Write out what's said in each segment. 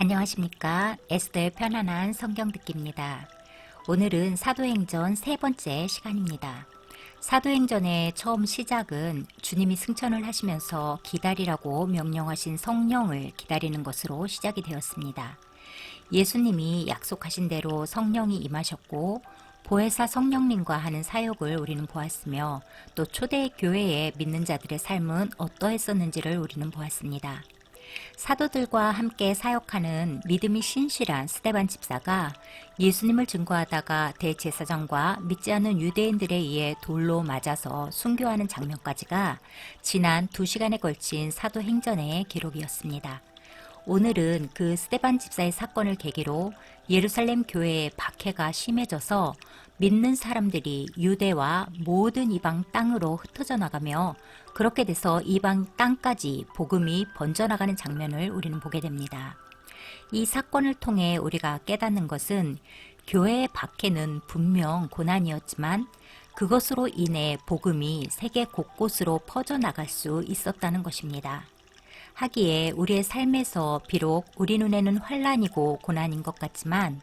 안녕하십니까. 에스더의 편안한 성경 듣기입니다. 오늘은 사도행전 세 번째 시간입니다. 사도행전의 처음 시작은 주님이 승천을 하시면서 기다리라고 명령하신 성령을 기다리는 것으로 시작이 되었습니다. 예수님이 약속하신 대로 성령이 임하셨고 보혜사 성령님과 하는 사역을 우리는 보았으며 또 초대 교회의 믿는 자들의 삶은 어떠했었는지를 우리는 보았습니다. 사도들과 함께 사역하는 믿음이 신실한 스데반 집사가 예수님을 증거하다가 대제사장과 믿지 않는 유대인들에 의해 돌로 맞아서 순교하는 장면까지가 지난 2시간에 걸친 사도행전의 기록이었습니다. 오늘은 그 스데반 집사의 사건을 계기로 예루살렘 교회의 박해가 심해져서 믿는 사람들이 유대와 모든 이방 땅으로 흩어져 나가며 그렇게 돼서 이방 땅까지 복음이 번져나가는 장면을 우리는 보게 됩니다. 이 사건을 통해 우리가 깨닫는 것은 교회의 박해는 분명 고난이었지만 그것으로 인해 복음이 세계 곳곳으로 퍼져나갈 수 있었다는 것입니다. 하기에 우리의 삶에서 비록 우리 눈에는 환난이고 고난인 것 같지만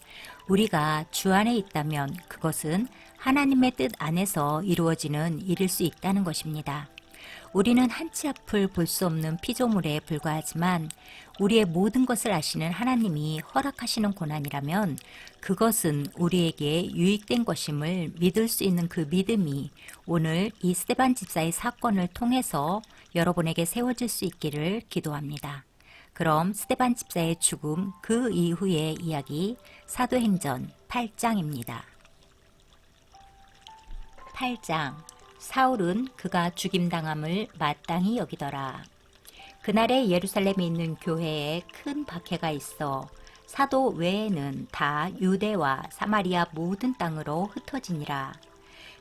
우리가 주 안에 있다면 그것은 하나님의 뜻 안에서 이루어지는 일일 수 있다는 것입니다. 우리는 한치 앞을 볼 수 없는 피조물에 불과하지만 우리의 모든 것을 아시는 하나님이 허락하시는 고난이라면 그것은 우리에게 유익된 것임을 믿을 수 있는 그 믿음이 오늘 이 스데반 집사의 사건을 통해서 여러분에게 세워질 수 있기를 기도합니다. 그럼 스데반 집사의 죽음 그 이후의 이야기 사도행전 8장입니다. 8장 사울은 그가 죽임당함을 마땅히 여기더라. 그날에 예루살렘에 있는 교회에 큰 박해가 있어 사도 외에는 다 유대와 사마리아 모든 땅으로 흩어지니라.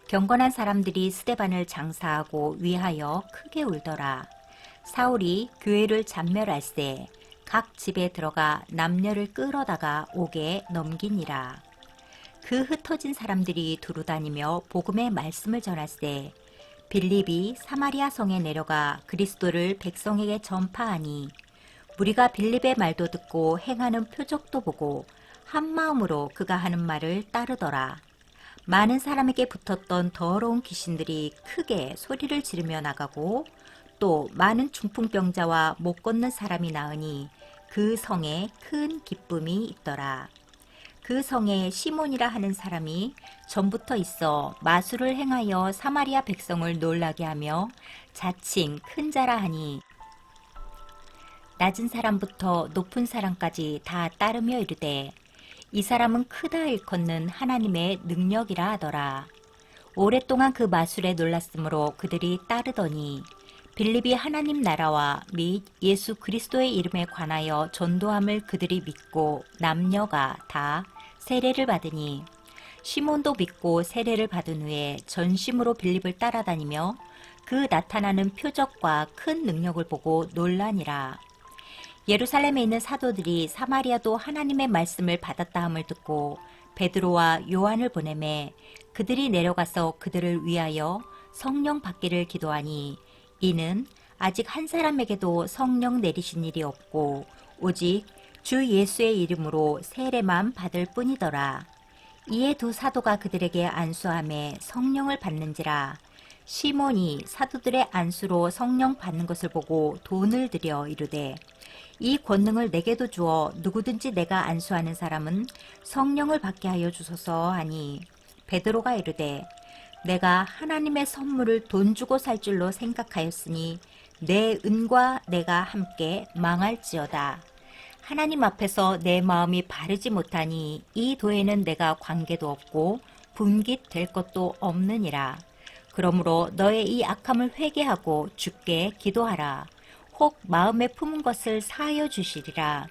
경건한 사람들이 스데반을 장사하고 위하여 크게 울더라. 사울이 교회를 잔멸할세 각 집에 들어가 남녀를 끌어다가 옥에 넘기니라. 그 흩어진 사람들이 두루다니며 복음의 말씀을 전할세 빌립이 사마리아 성에 내려가 그리스도를 백성에게 전파하니 무리가 빌립의 말도 듣고 행하는 표적도 보고 한 마음으로 그가 하는 말을 따르더라. 많은 사람에게 붙었던 더러운 귀신들이 크게 소리를 지르며 나가고 또 많은 중풍병자와 못 걷는 사람이 나으니 그 성에 큰 기쁨이 있더라. 그 성에 시몬이라 하는 사람이 전부터 있어 마술을 행하여 사마리아 백성을 놀라게 하며 자칭 큰 자라 하니 낮은 사람부터 높은 사람까지 다 따르며 이르되 이 사람은 크다 일컫는 하나님의 능력이라 하더라. 오랫동안 그 마술에 놀랐으므로 그들이 따르더니 빌립이 하나님 나라와 및 예수 그리스도의 이름에 관하여 전도함을 그들이 믿고 남녀가 다 세례를 받으니 시몬도 믿고 세례를 받은 후에 전심으로 빌립을 따라다니며 그 나타나는 표적과 큰 능력을 보고 놀라니라. 예루살렘에 있는 사도들이 사마리아도 하나님의 말씀을 받았다 함을 듣고 베드로와 요한을 보내매 그들이 내려가서 그들을 위하여 성령 받기를 기도하니 이는 아직 한 사람에게도 성령 내리신 일이 없고 오직 주 예수의 이름으로 세례만 받을 뿐이더라. 이에 두 사도가 그들에게 안수하며 성령을 받는지라. 시몬이 사도들의 안수로 성령 받는 것을 보고 돈을 들여 이르되 이 권능을 내게도 주어 누구든지 내가 안수하는 사람은 성령을 받게 하여 주소서 하니 베드로가 이르되 내가 하나님의 선물을 돈 주고 살 줄로 생각하였으니 내 은과 내가 함께 망할지어다. 하나님 앞에서 내 마음이 바르지 못하니 이 도에는 내가 관계도 없고 분깃될 것도 없느니라. 그러므로 너의 이 악함을 회개하고 주께 기도하라. 혹 마음에 품은 것을 사하여 주시리라.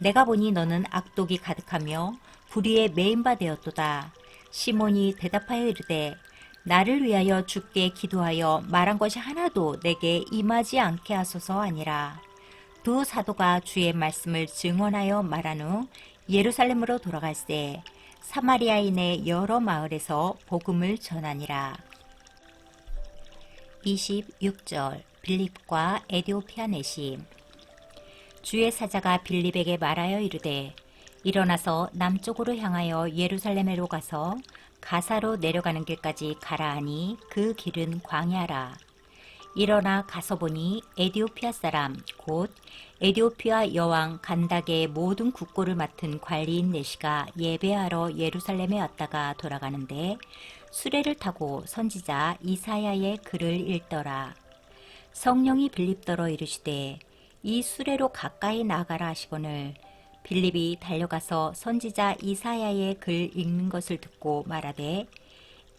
내가 보니 너는 악독이 가득하며 불의에 매인 바 되었도다. 시몬이 대답하여 이르되 나를 위하여 주께 기도하여 말한 것이 하나도 내게 임하지 않게 하소서 하니라. 두 사도가 주의 말씀을 증언하여 말한 후 예루살렘으로 돌아갈새 사마리아인의 여러 마을에서 복음을 전하니라. 26절 빌립과 에디오피아 내심 주의 사자가 빌립에게 말하여 이르되 일어나서 남쪽으로 향하여 예루살렘으로 가서 가사로 내려가는 길까지 가라 하니 그 길은 광야라. 일어나 가서 보니 에디오피아 사람 곧 에디오피아 여왕 간닥의 모든 국고를 맡은 관리인 내시가 예배하러 예루살렘에 왔다가 돌아가는데 수레를 타고 선지자 이사야의 글을 읽더라. 성령이 빌립더러 이르시되 이 수레로 가까이 나가라 하시거늘 빌립이 달려가서 선지자 이사야의 글 읽는 것을 듣고 말하되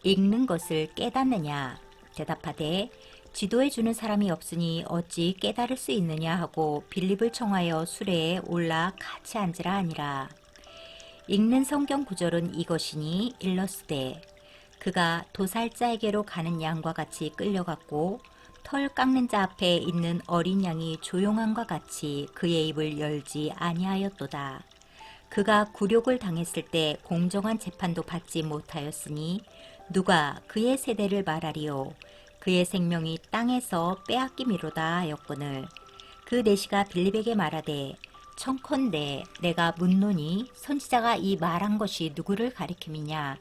읽는 것을 깨닫느냐 대답하되 지도해 주는 사람이 없으니 어찌 깨달을 수 있느냐 하고 빌립을 청하여 수레에 올라 같이 앉으라 하니라. 읽는 성경 구절은 이것이니 일러스되 그가 도살자에게로 가는 양과 같이 끌려갔고 털 깎는 자 앞에 있는 어린 양이 조용함과 같이 그의 입을 열지 아니하였도다. 그가 굴욕을 당했을 때 공정한 재판도 받지 못하였으니 누가 그의 세대를 말하리요. 그의 생명이 땅에서 빼앗김이로다 하였거늘. 그 내시가 빌립에게 말하되 청컨대 내가 묻노니 선지자가 이 말한 것이 누구를 가리킴이냐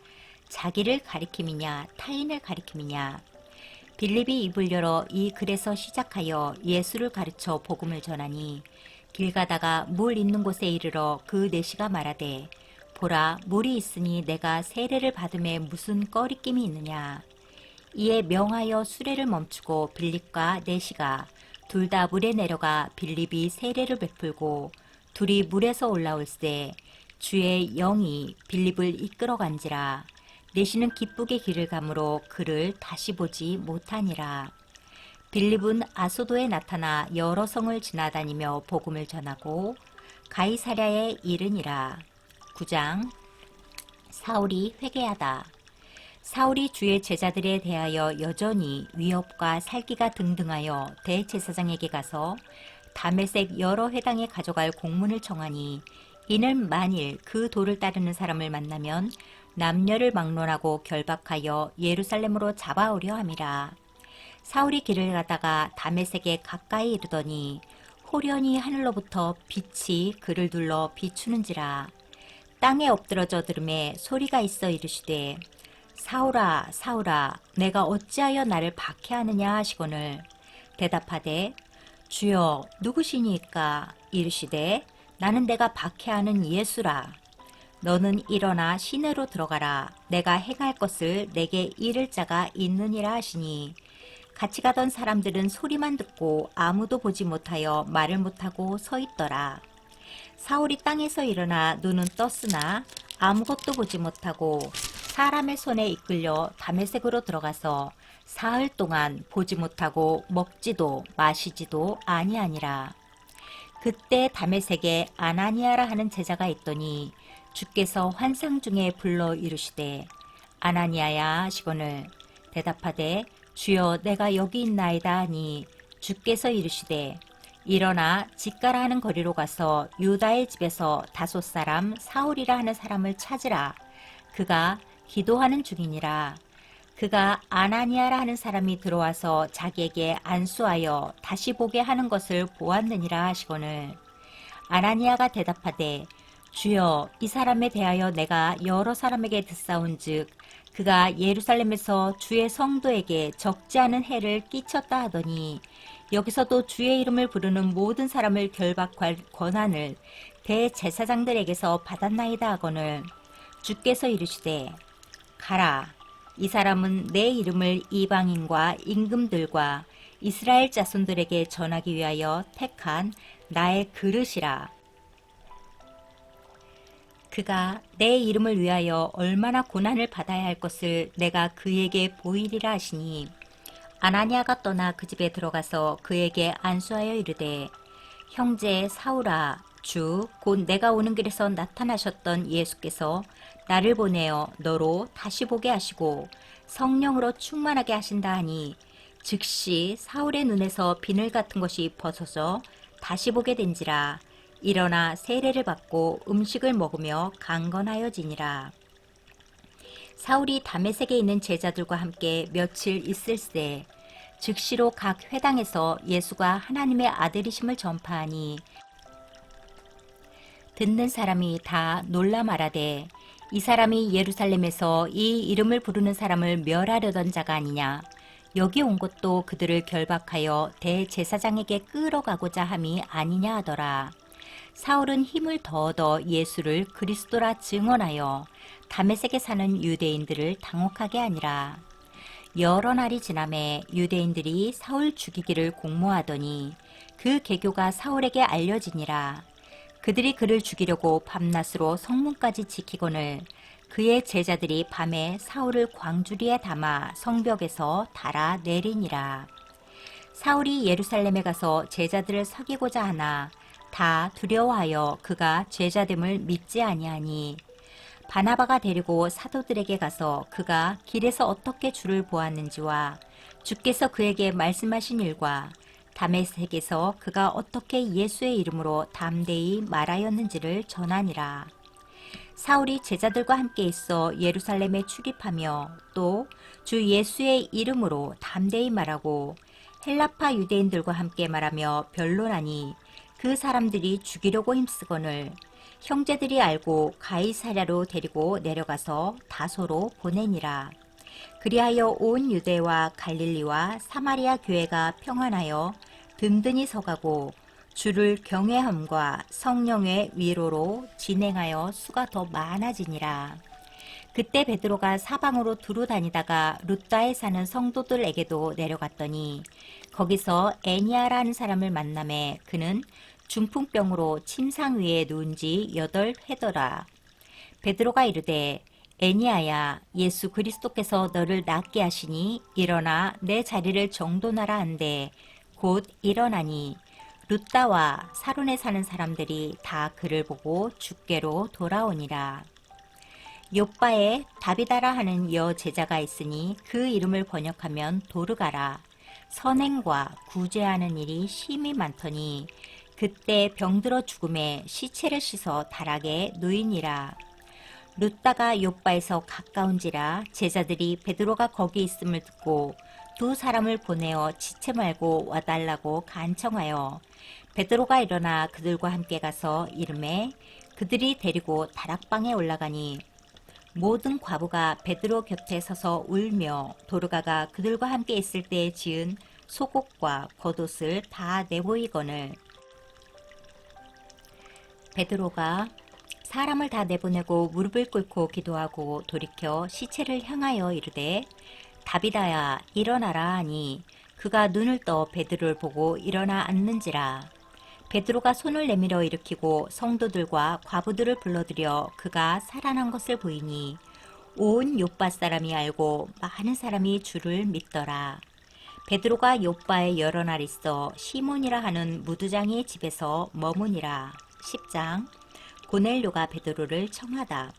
자기를 가리킴이냐 타인을 가리킴이냐. 빌립이 입을 열어 이 글에서 시작하여 예수를 가르쳐 복음을 전하니 길 가다가 물 있는 곳에 이르러 그 내시가 말하되 보라 물이 있으니 내가 세례를 받음에 무슨 꺼리낌이 있느냐. 이에 명하여 수레를 멈추고 빌립과 내시가 둘 다 물에 내려가 빌립이 세례를 베풀고 둘이 물에서 올라올세 주의 영이 빌립을 이끌어간지라. 내시는 기쁘게 길을 가므로 그를 다시 보지 못하니라. 빌립은 아소도에 나타나 여러 성을 지나다니며 복음을 전하고 가이사랴에 이르니라. 9장 사울이 회개하다. 사울이 주의 제자들에 대하여 여전히 위협과 살기가 등등하여 대제사장에게 가서 다메섹 여러 회당에 가져갈 공문을 청하니 이는 만일 그 도를 따르는 사람을 만나면 남녀를 막론하고 결박하여 예루살렘으로 잡아오려 함이라. 사울이 길을 가다가 다메섹에 가까이 이르더니 호련히 하늘로부터 빛이 그를 둘러 비추는지라. 땅에 엎드러져 들음에 소리가 있어 이르시되 사울아 사울아 내가 어찌하여 나를 박해하느냐 하시거늘 대답하되 주여 누구시니까 이르시되 나는 내가 박해하는 예수라. 너는 일어나 시내로 들어가라. 내가 행할 것을 내게 이를 자가 있느니라 하시니 같이 가던 사람들은 소리만 듣고 아무도 보지 못하여 말을 못하고 서 있더라. 사울이 땅에서 일어나 눈은 떴으나 아무것도 보지 못하고 사람의 손에 이끌려 다메섹으로 들어가서 사흘 동안 보지 못하고 먹지도 마시지도 아니하니라. 그때 다메섹에 아나니아라 하는 제자가 있더니 주께서 환상 중에 불러 이르시되 아나니아야 하시거늘 대답하되 주여 내가 여기 있나이다 하니 주께서 이르시되 일어나 집가라 하는 거리로 가서 유다의 집에서 다섯 사람 사울이라 하는 사람을 찾으라. 그가 기도하는 중이니라. 그가 아나니아라 하는 사람이 들어와서 자기에게 안수하여 다시 보게 하는 것을 보았느니라 하시거늘 아나니아가 대답하되 주여 이 사람에 대하여 내가 여러 사람에게 듣사온즉 그가 예루살렘에서 주의 성도에게 적지 않은 해를 끼쳤다 하더니 여기서도 주의 이름을 부르는 모든 사람을 결박할 권한을 대제사장들에게서 받았나이다 하거늘 주께서 이르시되 가라. 이 사람은 내 이름을 이방인과 임금들과 이스라엘 자손들에게 전하기 위하여 택한 나의 그릇이라. 그가 내 이름을 위하여 얼마나 고난을 받아야 할 것을 내가 그에게 보이리라 하시니 아나니아가 떠나 그 집에 들어가서 그에게 안수하여 이르되 형제 사울아 주 곧 내가 오는 길에서 나타나셨던 예수께서 나를 보내어 너로 다시 보게 하시고 성령으로 충만하게 하신다 하니 즉시 사울의 눈에서 비늘 같은 것이 벗어져 다시 보게 된지라. 일어나 세례를 받고 음식을 먹으며 강건하여지니라. 사울이 다메섹에 있는 제자들과 함께 며칠 있을새 즉시로 각 회당에서 예수가 하나님의 아들이심을 전파하니 듣는 사람이 다 놀라 말하되 이 사람이 예루살렘에서 이 이름을 부르는 사람을 멸하려던 자가 아니냐. 여기 온 것도 그들을 결박하여 대제사장에게 끌어가고자 함이 아니냐 하더라. 사울은 힘을 더 얻어 예수를 그리스도라 증언하여 다메섹에 사는 유대인들을 당혹하게 하니라. 여러 날이 지남에 유대인들이 사울 죽이기를 공모하더니 그 계교가 사울에게 알려지니라. 그들이 그를 죽이려고 밤낮으로 성문까지 지키거늘 그의 제자들이 밤에 사울을 광주리에 담아 성벽에서 달아 내리니라. 사울이 예루살렘에 가서 제자들을 사귀고자 하나 다 두려워하여 그가 제자됨을 믿지 아니하니 바나바가 데리고 사도들에게 가서 그가 길에서 어떻게 주를 보았는지와 주께서 그에게 말씀하신 일과 다메섹에서 그가 어떻게 예수의 이름으로 담대히 말하였는지를 전하니라. 사울이 제자들과 함께 있어 예루살렘에 출입하며 또 주 예수의 이름으로 담대히 말하고 헬라파 유대인들과 함께 말하며 변론하니 그 사람들이 죽이려고 힘쓰거늘 형제들이 알고 가이사랴로 데리고 내려가서 다소로 보내니라. 그리하여 온 유대와 갈릴리와 사마리아 교회가 평안하여 든든히 서가고 주를 경외함과 성령의 위로로 진행하여 수가 더 많아지니라. 그때 베드로가 사방으로 두루 다니다가 룻다에 사는 성도들에게도 내려갔더니 거기서 애니아라는 사람을 만나매 그는 중풍병으로 침상 위에 누운 지 8회더라. 베드로가 이르되 애니아야 예수 그리스도께서 너를 낫게 하시니 일어나 내 자리를 정돈하라 한데 곧 일어나니 룻다와 사론에 사는 사람들이 다 그를 보고 주께로 돌아오니라. 욥바에 다비다라 하는 여 제자가 있으니 그 이름을 번역하면 도르가라. 선행과 구제하는 일이 심히 많더니 그때 병들어 죽음에 시체를 씻어 다락에 누이니라. 룻다가 욥바에서 가까운지라 제자들이 베드로가 거기 있음을 듣고 두 사람을 보내어 지체 말고 와달라고 간청하여 베드로가 일어나 그들과 함께 가서 이름에 그들이 데리고 다락방에 올라가니 모든 과부가 베드로 곁에 서서 울며 도르가가 그들과 함께 있을 때 지은 속옷과 겉옷을 다 내보이거늘 베드로가 사람을 다 내보내고 무릎을 꿇고 기도하고 돌이켜 시체를 향하여 이르되 다비다야 일어나라 하니 그가 눈을 떠 베드로를 보고 일어나 앉는지라. 베드로가 손을 내밀어 일으키고 성도들과 과부들을 불러들여 그가 살아난 것을 보이니 온 욥바 사람이 알고 많은 사람이 주를 믿더라. 베드로가 욥바에 여러 날 있어 시몬이라 하는 무두장이의 집에서 머무니라. 10장 고넬료가 베드로를 청하다.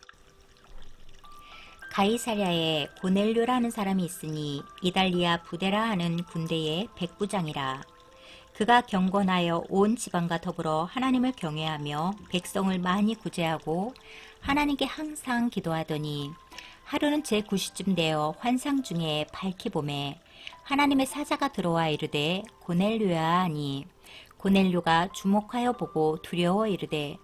가이사랴에 고넬료라는 사람이 있으니 이달리아 부데라 하는 군대의 백부장이라. 그가 경건하여 온 지방과 더불어 하나님을 경외하며 백성을 많이 구제하고 하나님께 항상 기도하더니 하루는 제9시쯤 되어 환상 중에 밝히 보매 하나님의 사자가 들어와 이르되 고넬료야 하니 고넬료가 주목하여 보고 두려워 이르되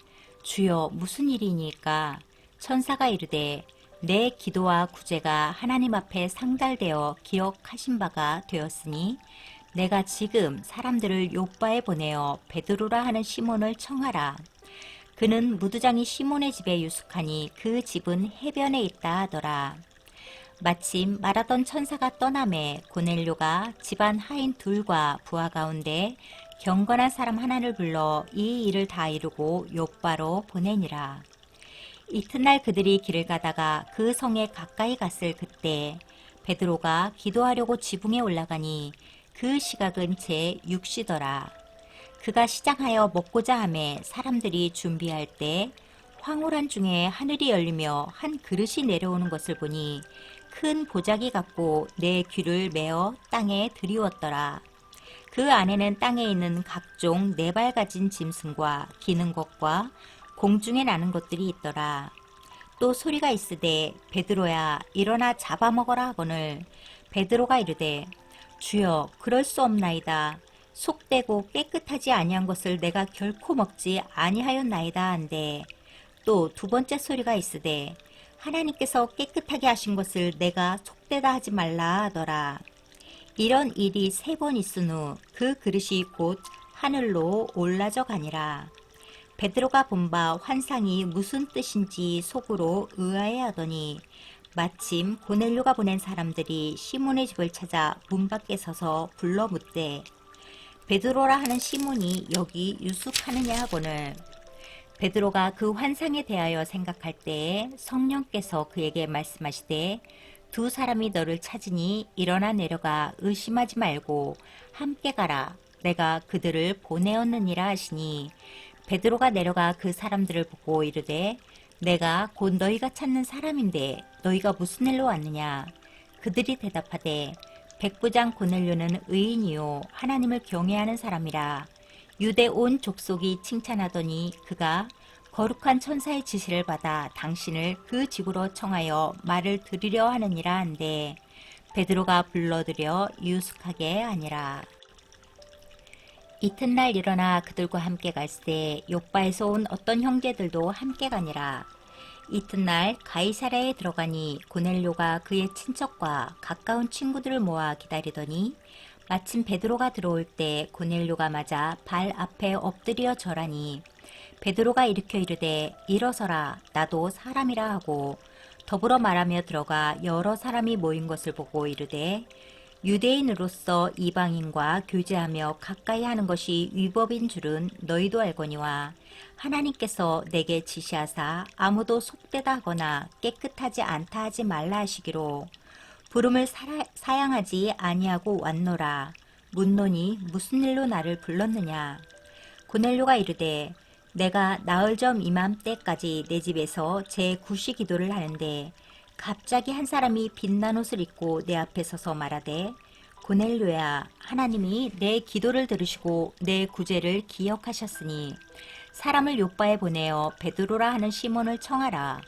주여 무슨 일이니까? 천사가 이르되 내 기도와 구제가 하나님 앞에 상달되어 기억하신 바가 되었으니 내가 지금 사람들을 욥바에 보내어 베드로라 하는 시몬을 청하라. 그는 무두장이 시몬의 집에 유숙하니 그 집은 해변에 있다 하더라. 마침 말하던 천사가 떠나매 고넬료가 집안 하인 둘과 부하 가운데 경건한 사람 하나를 불러 이 일을 다 이루고 욥바로 보내니라. 이튿날 그들이 길을 가다가 그 성에 가까이 갔을 그때 베드로가 기도하려고 지붕에 올라가니 그 시각은 제6시더라. 그가 시장하여 먹고자 하매 사람들이 준비할 때 황홀한 중에 하늘이 열리며 한 그릇이 내려오는 것을 보니 큰 보자기 같고 내 귀를 메어 땅에 들이웠더라. 그 안에는 땅에 있는 각종 네 발 가진 짐승과 기는 것과 공중에 나는 것들이 있더라. 또 소리가 있으되 베드로야 일어나 잡아먹어라 하거늘 베드로가 이르되 주여 그럴 수 없나이다. 속되고 깨끗하지 아니한 것을 내가 결코 먹지 아니하였나이다 한데 또 두 번째 소리가 있으되 하나님께서 깨끗하게 하신 것을 내가 속되다 하지 말라 하더라. 이런 일이 3번 있은 후 그 그릇이 곧 하늘로 올라져 가니라. 베드로가 본 바 환상이 무슨 뜻인지 속으로 의아해하더니 마침 고넬료가 보낸 사람들이 시몬의 집을 찾아 문 밖에 서서 불러 묻되 베드로라 하는 시몬이 여기 유숙하느냐 하거늘. 베드로가 그 환상에 대하여 생각할 때에 성령께서 그에게 말씀하시되 두 사람이 너를 찾으니 일어나 내려가 의심하지 말고 함께 가라. 내가 그들을 보내었느니라 하시니 베드로가 내려가 그 사람들을 보고 이르되 내가 곧 너희가 찾는 사람인데 너희가 무슨 일로 왔느냐. 그들이 대답하되 백부장 고넬료는 의인이요 하나님을 경외하는 사람이라. 유대 온 족속이 칭찬하더니 그가 거룩한 천사의 지시를 받아 당신을 그 집으로 청하여 말을 들으려 하느니라 한데 베드로가 불러들여 유숙하게 하니라. 이튿날 일어나 그들과 함께 갈새 욥바에서 온 어떤 형제들도 함께 가니라. 이튿날 가이사랴에 들어가니 고넬료가 그의 친척과 가까운 친구들을 모아 기다리더니 마침 베드로가 들어올 때 고넬료가 맞아 발 앞에 엎드려 절하니 베드로가 일으켜 이르되 일어서라 나도 사람이라 하고 더불어 말하며 들어가 여러 사람이 모인 것을 보고 이르되 유대인으로서 이방인과 교제하며 가까이 하는 것이 위법인 줄은 너희도 알거니와 하나님께서 내게 지시하사 아무도 속되다 하거나 깨끗하지 않다 하지 말라 하시기로 부름을 사양하지 아니하고 왔노라. 묻노니 무슨 일로 나를 불렀느냐. 고넬료가 이르되 내가 나흘 전 이맘때까지 내 집에서 제9시 기도를 하는데 갑자기 한 사람이 빛난 옷을 입고 내 앞에 서서 말하되 고넬료야 하나님이 내 기도를 들으시고 내 구제를 기억하셨으니 사람을 욥바에 보내어 베드로라 하는 시몬을 청하라.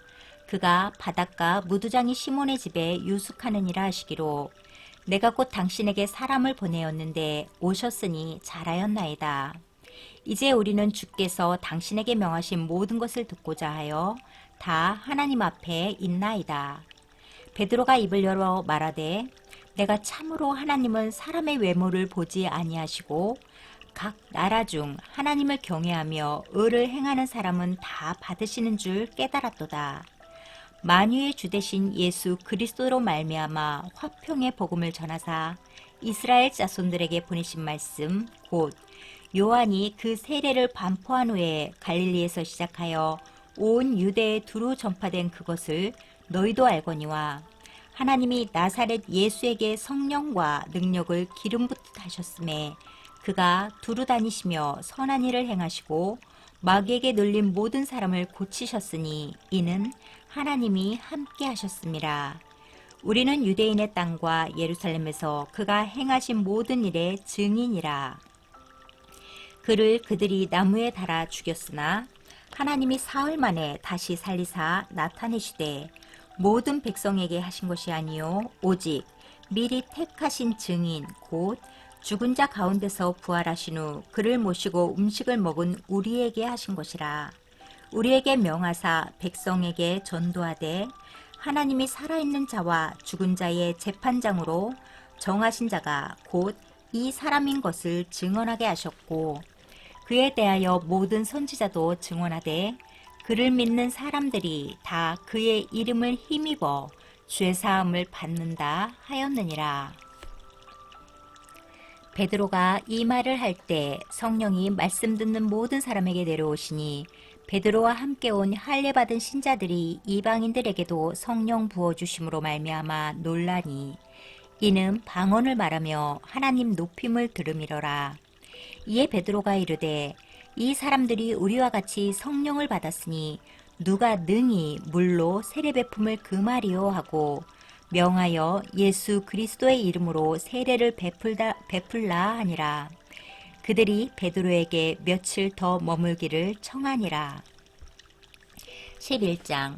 그가 바닷가 무두장이 시몬의 집에 유숙하느니라 하시기로 내가 곧 당신에게 사람을 보내었는데 오셨으니 잘하였나이다. 이제 우리는 주께서 당신에게 명하신 모든 것을 듣고자 하여 다 하나님 앞에 있나이다. 베드로가 입을 열어 말하되 내가 참으로 하나님은 사람의 외모를 보지 아니하시고 각 나라 중 하나님을 경외하며 의를 행하는 사람은 다 받으시는 줄 깨달았도다. 만유의 주 되신 예수 그리스도로 말미암아 화평의 복음을 전하사 이스라엘 자손들에게 보내신 말씀 곧 요한이 그 세례를 반포한 후에 갈릴리에서 시작하여 온 유대에 두루 전파된 그것을 너희도 알거니와 하나님이 나사렛 예수에게 성령과 능력을 기름 붓듯 하셨음에 그가 두루 다니시며 선한 일을 행하시고 마귀에게 눌린 모든 사람을 고치셨으니 이는 하나님이 함께 하셨습니다. 우리는 유대인의 땅과 예루살렘에서 그가 행하신 모든 일의 증인이라. 그를 그들이 나무에 달아 죽였으나 하나님이 사흘 만에 다시 살리사 나타내시되 모든 백성에게 하신 것이 아니요 오직 미리 택하신 증인 곧 죽은 자 가운데서 부활하신 후 그를 모시고 음식을 먹은 우리에게 하신 것이라. 우리에게 명하사 백성에게 전도하되 하나님이 살아있는 자와 죽은 자의 재판장으로 정하신 자가 곧 이 사람인 것을 증언하게 하셨고 그에 대하여 모든 선지자도 증언하되 그를 믿는 사람들이 다 그의 이름을 힘입어 죄사함을 받는다 하였느니라. 베드로가 이 말을 할 때 성령이 말씀 듣는 모든 사람에게 내려오시니 베드로와 함께 온 할례 받은 신자들이 이방인들에게도 성령 부어주심으로 말미암아 놀라니 이는 방언을 말하며 하나님 높임을 들음이러라. 이에 베드로가 이르되 이 사람들이 우리와 같이 성령을 받았으니 누가 능히 물로 세례 베품을 금하리요 하고 명하여 예수 그리스도의 이름으로 세례를 베풀라 하니라. 그들이 베드로에게 며칠 더 머물기를 청하니라. 11장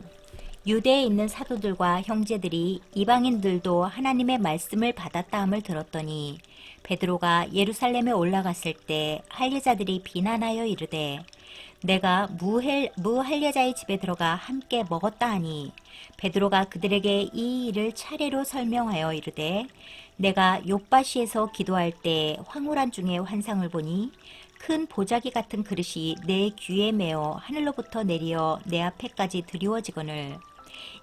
유대에 있는 사도들과 형제들이 이방인들도 하나님의 말씀을 받았다 함을 들었더니 베드로가 예루살렘에 올라갔을 때 할례자들이 비난하여 이르되 내가 무할례자의 집에 들어가 함께 먹었다 하니 베드로가 그들에게 이 일을 차례로 설명하여 이르되 내가 욥바시에서 기도할 때 황홀한 중에 환상을 보니 큰 보자기 같은 그릇이 내 귀에 매어 하늘로부터 내리어 내 앞에까지 드리워지거늘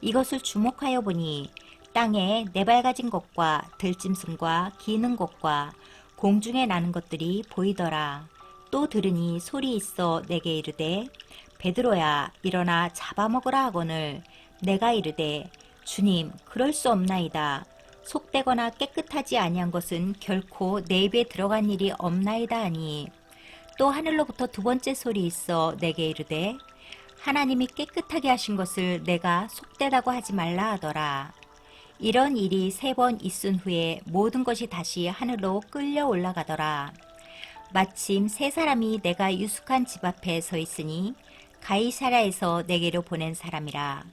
이것을 주목하여 보니 땅에 네발가진 것과 들짐승과 기는 것과 공중에 나는 것들이 보이더라. 또 들으니 소리 있어 내게 이르되 베드로야 일어나 잡아먹으라 하거늘 내가 이르되 주님 그럴 수 없나이다. 속되거나 깨끗하지 아니한 것은 결코 내 입에 들어간 일이 없나이다 하니 또 하늘로부터 두 번째 소리 있어 내게 이르되 하나님이 깨끗하게 하신 것을 내가 속되다고 하지 말라 하더라. 이런 일이 3번 있은 후에 모든 것이 다시 하늘로 끌려 올라가더라. 마침 3사람이 내가 유숙한 집 앞에 서 있으니 가이사랴에서 내게로 보낸 사람이라.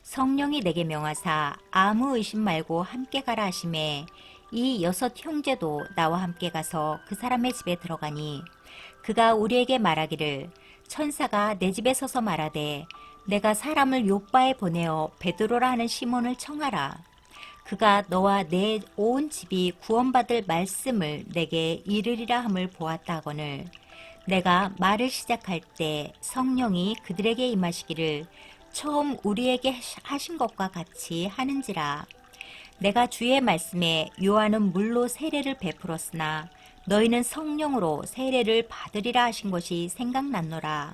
성령이 내게 명하사 아무 의심 말고 함께 가라 하시매 이 6 형제도 나와 함께 가서 그 사람의 집에 들어가니 그가 우리에게 말하기를 천사가 내 집에 서서 말하되 내가 사람을 욥바에 보내어 베드로라 하는 시몬을 청하라. 그가 너와 내 온 집이 구원받을 말씀을 내게 이르리라 함을 보았다 하거늘 내가 말을 시작할 때 성령이 그들에게 임하시기를 처음 우리에게 하신 것과 같이 하는지라. 내가 주의 말씀에 요한은 물로 세례를 베풀었으나 너희는 성령으로 세례를 받으리라 하신 것이 생각났노라.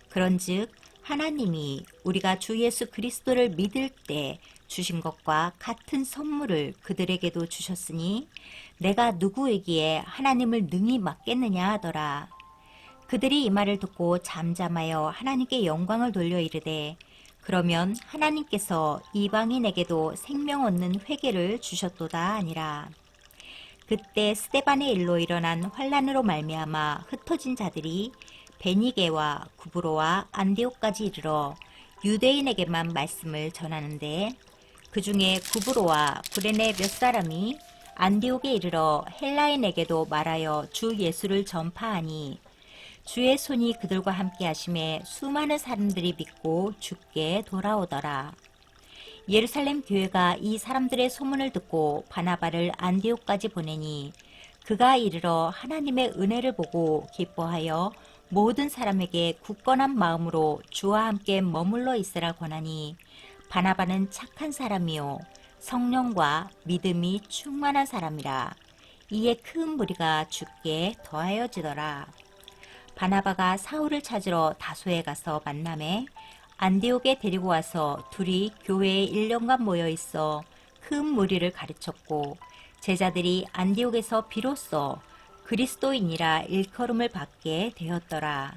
그런즉 하나님이 우리가 주 예수 그리스도를 믿을 때 주신 것과 같은 선물을 그들에게도 주셨으니 내가 누구이기에 하나님을 능히 맡겠느냐 하더라. 그들이 이 말을 듣고 잠잠하여 하나님께 영광을 돌려 이르되 그러면 하나님께서 이방인에게도 생명 얻는 회개를 주셨도다 아니라. 그때 스데반의 일로 일어난 환란으로 말미암아 흩어진 자들이 베니게와 구브로와 안디옥까지 이르러 유대인에게만 말씀을 전하는데 그 중에 구브로와 구레네 몇 사람이 안디옥에 이르러 헬라인에게도 말하여 주 예수를 전파하니 주의 손이 그들과 함께 하심에 수많은 사람들이 믿고 주께 돌아오더라. 예루살렘 교회가 이 사람들의 소문을 듣고 바나바를 안디옥까지 보내니 그가 이르러 하나님의 은혜를 보고 기뻐하여 모든 사람에게 굳건한 마음으로 주와 함께 머물러 있으라 권하니 바나바는 착한 사람이요 성령과 믿음이 충만한 사람이라. 이에 큰 무리가 주께 더하여지더라. 바나바가 사울을 찾으러 다소에 가서 만남에 안디옥에 데리고 와서 둘이 교회에 1년간 모여 있어 큰 무리를 가르쳤고 제자들이 안디옥에서 비로소 그리스도인이라 일컬음을 받게 되었더라.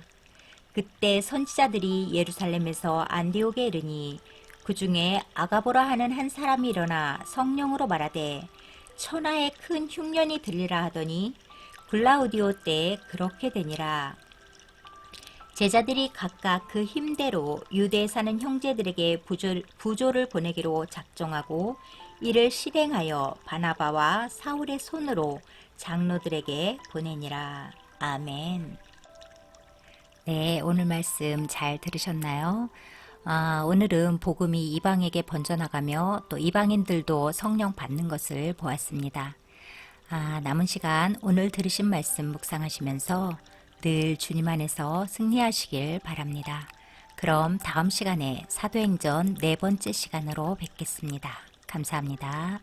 그때 선지자들이 예루살렘에서 안디옥에 이르니 그 중에 아가보라 하는 한 사람이 일어나 성령으로 말하되 천하에 큰 흉년이 들리라 하더니 글라우디오 때에 그렇게 되니라. 제자들이 각각 그 힘대로 유대에 사는 형제들에게 부조를 보내기로 작정하고 이를 실행하여 바나바와 사울의 손으로 장로들에게 보내니라. 아멘. 네, 오늘 말씀 잘 들으셨나요? 오늘은 복음이 이방에게 번져나가며 또 이방인들도 성령 받는 것을 보았습니다. 남은 시간 오늘 들으신 말씀 묵상하시면서 늘 주님 안에서 승리하시길 바랍니다. 그럼 다음 시간에 사도행전 4번째 시간으로 뵙겠습니다. 감사합니다.